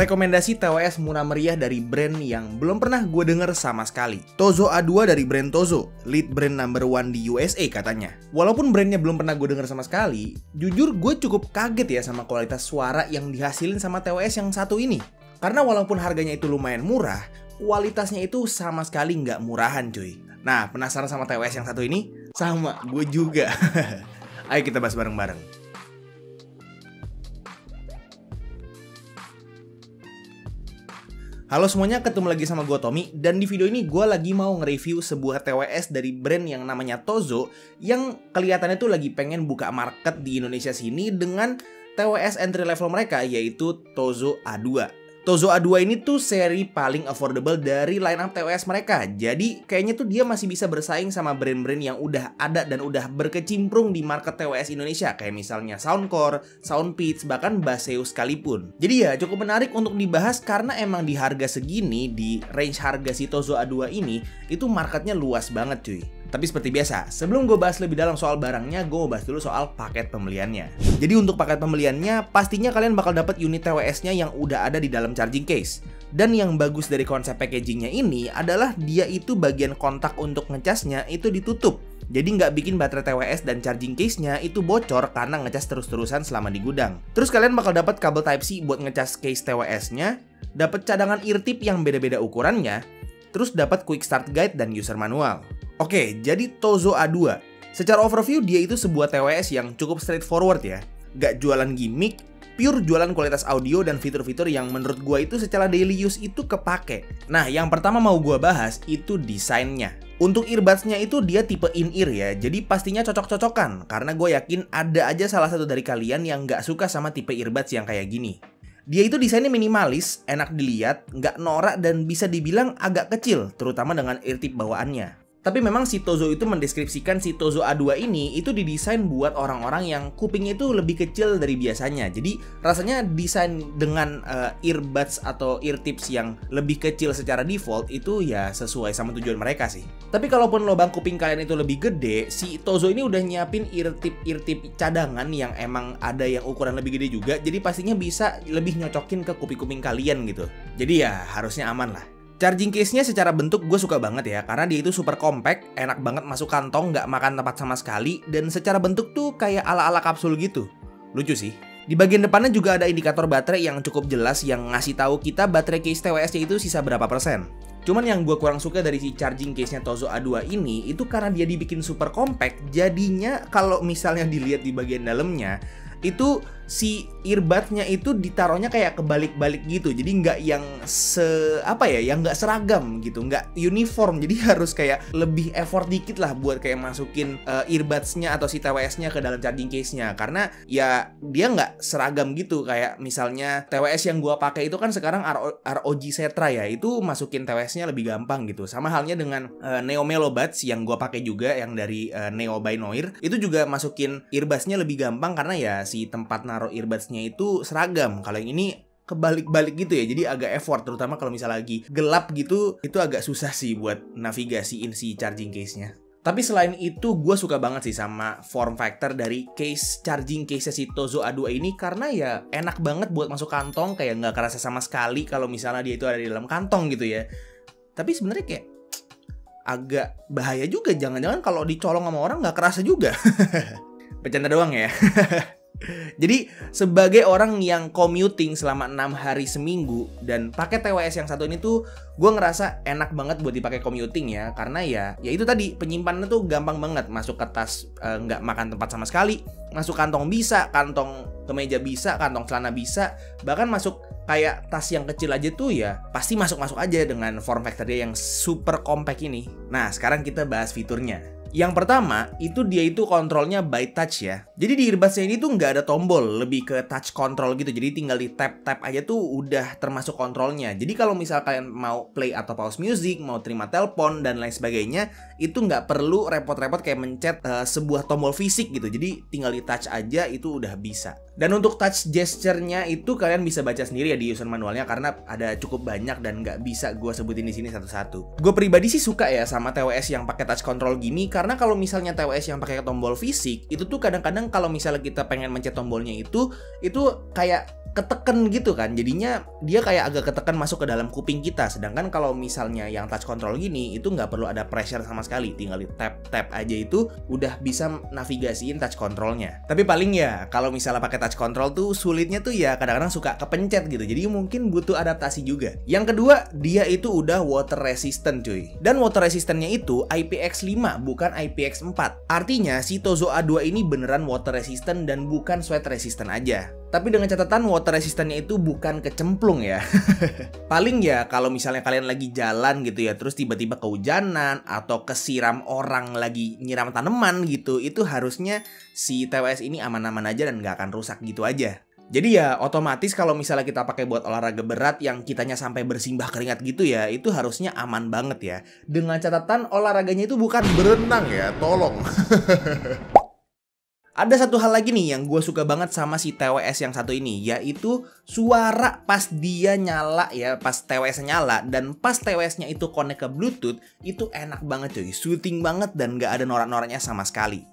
Rekomendasi TWS murah meriah dari brand yang belum pernah gue denger sama sekali. Tozo A2 dari brand Tozo, lead brand number 1 di USA katanya. Walaupun brandnya belum pernah gue denger sama sekali, jujur gue cukup kaget ya sama kualitas suara yang dihasilin sama TWS yang satu ini. Karena walaupun harganya itu lumayan murah, kualitasnya itu sama sekali nggak murahan cuy. Nah, penasaran sama TWS yang satu ini? Sama, gue juga. Ayo kita bahas bareng-bareng. Halo semuanya, ketemu lagi sama gue Tommy. Dan di video ini gue lagi mau nge-review sebuah TWS dari brand yang namanya Tozo, yang kelihatannya tuh lagi pengen buka market di Indonesia sini dengan TWS entry level mereka, yaitu Tozo A2. Tozo A2 ini tuh seri paling affordable dari lineup TWS mereka. Jadi kayaknya tuh dia masih bisa bersaing sama brand-brand yang udah ada dan udah berkecimpung di market TWS Indonesia, kayak misalnya Soundcore, Soundpitch, bahkan Baseus sekalipun. Jadi ya cukup menarik untuk dibahas karena emang di harga segini, di range harga si Tozo A2 ini, itu marketnya luas banget cuy. Tapi seperti biasa, sebelum gue bahas lebih dalam soal barangnya, gue mau bahas dulu soal paket pembeliannya. Jadi untuk paket pembeliannya, pastinya kalian bakal dapat unit TWS-nya yang udah ada di dalam charging case. Dan yang bagus dari konsep packagingnya ini adalah dia itu bagian kontak untuk ngecasnya itu ditutup. Jadi nggak bikin baterai TWS dan charging case-nya itu bocor karena ngecas terus-terusan selama di gudang. Terus kalian bakal dapat kabel Type-C buat ngecas case TWS-nya, dapat cadangan ear tip yang beda-beda ukurannya, terus dapat quick start guide dan user manual. Oke, jadi Tozo A2. Secara overview dia itu sebuah TWS yang cukup straightforward ya. Gak jualan gimmick, pure jualan kualitas audio dan fitur-fitur yang menurut gua itu secara daily use itu kepake. Nah, yang pertama mau gua bahas itu desainnya. Untuk earbuds-nya itu dia tipe in-ear ya, jadi pastinya cocok-cocokan. Karena gue yakin ada aja salah satu dari kalian yang gak suka sama tipe earbuds yang kayak gini. Dia itu desainnya minimalis, enak dilihat, gak norak dan bisa dibilang agak kecil, terutama dengan ear tip bawaannya. Tapi memang si Tozo itu mendeskripsikan si Tozo A2 ini itu didesain buat orang-orang yang kupingnya itu lebih kecil dari biasanya. Jadi rasanya desain dengan earbuds atau ear tips yang lebih kecil secara default itu ya sesuai sama tujuan mereka sih. Tapi kalaupun lubang kuping kalian itu lebih gede, si Tozo ini udah nyiapin ear tip cadangan yang emang ada yang ukuran lebih gede juga. Jadi pastinya bisa lebih nyocokin ke kuping-kuping kalian gitu. Jadi ya harusnya aman lah. Charging case-nya secara bentuk gue suka banget ya, karena dia itu super compact, enak banget masuk kantong, nggak makan tempat sama sekali, dan secara bentuk tuh kayak ala-ala kapsul gitu. Lucu sih. Di bagian depannya juga ada indikator baterai yang cukup jelas yang ngasih tahu kita baterai case TWS-nya itu sisa berapa persen. Cuman yang gue kurang suka dari si charging case-nya Tozo A2 ini, itu karena dia dibikin super compact, jadinya kalau misalnya dilihat di bagian dalamnya, itu si earbud-nya itu ditaruhnya kayak kebalik-balik gitu. Jadi nggak yang yang nggak seragam gitu, nggak uniform. Jadi harus kayak lebih effort dikit lah buat kayak masukin earbuds-nya atau si TWS-nya ke dalam charging case-nya. Karena ya dia nggak seragam gitu. Kayak misalnya TWS yang gua pakai itu kan sekarang ROG Setra ya, itu masukin TWS-nya lebih gampang gitu. Sama halnya dengan Neo Melo Buds yang gua pakai juga, yang dari Neo by Noir, itu juga masukin earbuds-nya lebih gampang karena ya si tempat naruh earbuds-nya itu seragam. Kalau yang ini kebalik-balik gitu ya, jadi agak effort, terutama kalau misalnya lagi gelap gitu, itu agak susah sih buat navigasiin si charging case-nya. Tapi selain itu, gue suka banget sih sama form factor dari case charging case si Tozo A2 ini, karena ya enak banget buat masuk kantong, kayak nggak kerasa sama sekali kalau misalnya dia itu ada di dalam kantong gitu ya. Tapi sebenarnya kayak agak bahaya juga, jangan-jangan kalau dicolong sama orang nggak kerasa juga. Bercanda doang ya. Jadi sebagai orang yang commuting selama 6 hari seminggu dan pakai TWS yang satu ini tuh, gue ngerasa enak banget buat dipakai commuting ya. Karena ya itu tadi, penyimpanannya tuh gampang banget. Masuk ke tas nggak makan tempat sama sekali, masuk kantong bisa, kantong kemeja bisa, kantong celana bisa, bahkan masuk kayak tas yang kecil aja tuh ya pasti masuk-masuk aja dengan form factor dia yang super compact ini. Nah sekarang kita bahas fiturnya. Yang pertama, itu dia itu kontrolnya by touch ya. Jadi di earbuds-nya ini tuh nggak ada tombol, lebih ke touch control gitu. Jadi tinggal di tap-tap aja tuh udah termasuk kontrolnya. Jadi kalau misal kalian mau play atau pause music, mau terima telepon, dan lain sebagainya, itu nggak perlu repot-repot kayak mencet sebuah tombol fisik gitu. Jadi tinggal di touch aja itu udah bisa. Dan untuk touch gesture-nya itu kalian bisa baca sendiri ya di user manualnya, karena ada cukup banyak dan nggak bisa gue sebutin di sini satu-satu. Gue pribadi sih suka ya sama TWS yang pakai touch control gini, karena kalau misalnya TWS yang pakai tombol fisik itu tuh kadang-kadang kalau misalnya kita pengen mencet tombolnya itu kayak keteken gitu kan, jadinya dia kayak agak keteken masuk ke dalam kuping kita. Sedangkan kalau misalnya yang touch control gini itu nggak perlu ada pressure sama sekali, tinggal di tap aja itu udah bisa navigasiin touch controlnya. Tapi paling ya kalau misalnya pakai touch control tuh sulitnya tuh ya kadang-kadang suka kepencet gitu, jadi mungkin butuh adaptasi juga. Yang kedua, dia itu udah water resistant cuy, dan water resistantnya itu IPX5 bukan IPX4. Artinya si Tozo A2 ini beneran water resistant dan bukan sweat resistant aja. Tapi dengan catatan water resistantnya itu bukan kecemplung ya. Paling ya kalau misalnya kalian lagi jalan gitu ya, terus tiba-tiba kehujanan atau kesiram orang lagi nyiram tanaman gitu, itu harusnya si TWS ini aman-aman aja dan nggak akan rusak gitu aja. Jadi ya otomatis kalau misalnya kita pakai buat olahraga berat yang kitanya sampai bersimbah keringat gitu ya, itu harusnya aman banget ya. Dengan catatan olahraganya itu bukan berenang ya, tolong. Ada satu hal lagi nih yang gue suka banget sama si TWS yang satu ini, yaitu suara pas dia nyala ya, pas TWS nyala dan pas TWS-nya itu connect ke Bluetooth, itu enak banget cuy, soothing banget dan gak ada norak-noraknya sama sekali.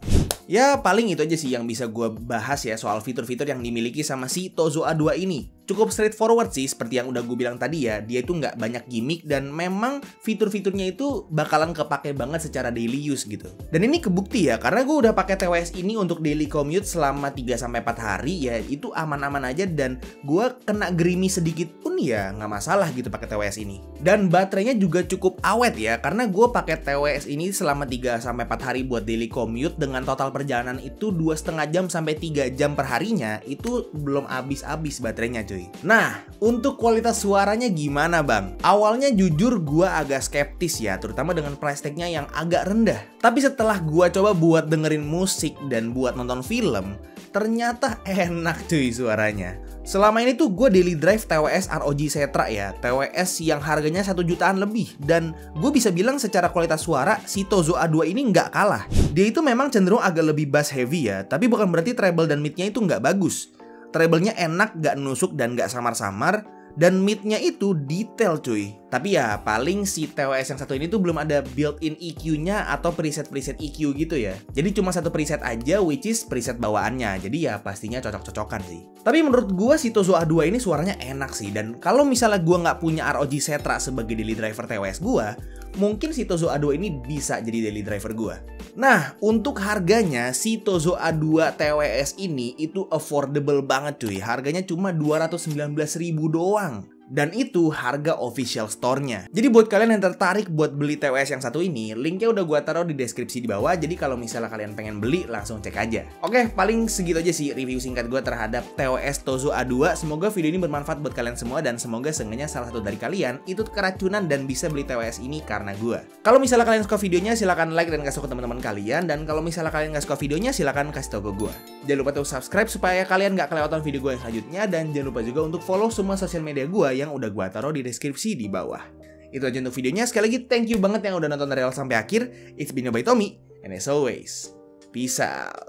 Ya paling itu aja sih yang bisa gue bahas ya soal fitur-fitur yang dimiliki sama si Tozo A2 ini. Cukup straightforward sih, seperti yang udah gue bilang tadi ya, dia itu nggak banyak gimmick dan memang fitur-fiturnya itu bakalan kepake banget secara daily use gitu. Dan ini kebukti ya, karena gue udah pakai TWS ini untuk daily commute selama 3-4 hari ya, itu aman-aman aja dan gue kena gerimis sedikit pun ya nggak masalah gitu pakai TWS ini. Dan baterainya juga cukup awet ya, karena gue pakai TWS ini selama 3-4 hari buat daily commute dengan total perjalanan itu 2,5 jam sampai 3 jam per harinya, itu belum habis-habis baterainya cuy. Nah, untuk kualitas suaranya gimana bang? Awalnya jujur gua agak skeptis ya, terutama dengan price tag-nya yang agak rendah. Tapi setelah gua coba buat dengerin musik dan buat nonton film, ternyata enak cuy suaranya. Selama ini tuh gue daily drive TWS ROG Setra ya, TWS yang harganya 1 jutaan lebih. Dan gue bisa bilang secara kualitas suara, si Tozo A2 ini nggak kalah. Dia itu memang cenderung agak lebih bass heavy ya, tapi bukan berarti treble dan mid-nya itu nggak bagus. Treble-nya enak, gak nusuk dan gak samar-samar, dan mid-nya itu detail cuy. Tapi ya paling si TWS yang satu ini tuh belum ada built-in EQ-nya atau preset-preset EQ gitu ya. Jadi cuma satu preset aja, which is preset bawaannya. Jadi ya pastinya cocok-cocokan sih. Tapi menurut gua si Tozo A2 ini suaranya enak sih. Dan kalau misalnya gua nggak punya ROG Setra sebagai daily driver TWS gua, mungkin si Tozo A2 ini bisa jadi daily driver gua. Nah, untuk harganya si Tozo A2 TWS ini itu affordable banget cuy. Harganya cuma 219.000 doang. Dan itu harga official store-nya. Jadi buat kalian yang tertarik buat beli TWS yang satu ini, linknya udah gua taruh di deskripsi di bawah. Jadi kalau misalnya kalian pengen beli, langsung cek aja. Oke, paling segitu aja sih review singkat gua terhadap TWS Tozo A2. Semoga video ini bermanfaat buat kalian semua dan semoga seenggaknya salah satu dari kalian itu keracunan dan bisa beli TWS ini karena gua. Kalau misalnya kalian suka videonya, silahkan like dan kasih ke teman-teman kalian. Dan kalau misalnya kalian nggak suka videonya, silahkan kasih tau ke gua. Jangan lupa tuh subscribe supaya kalian nggak kelewatan video gua yang selanjutnya. Dan jangan lupa juga untuk follow semua sosial media gua yang udah gua taruh di deskripsi di bawah. Itu aja untuk videonya. Sekali lagi thank you banget yang udah nonton dari awal sampai akhir. It's been by Tommy, and as always, peace out.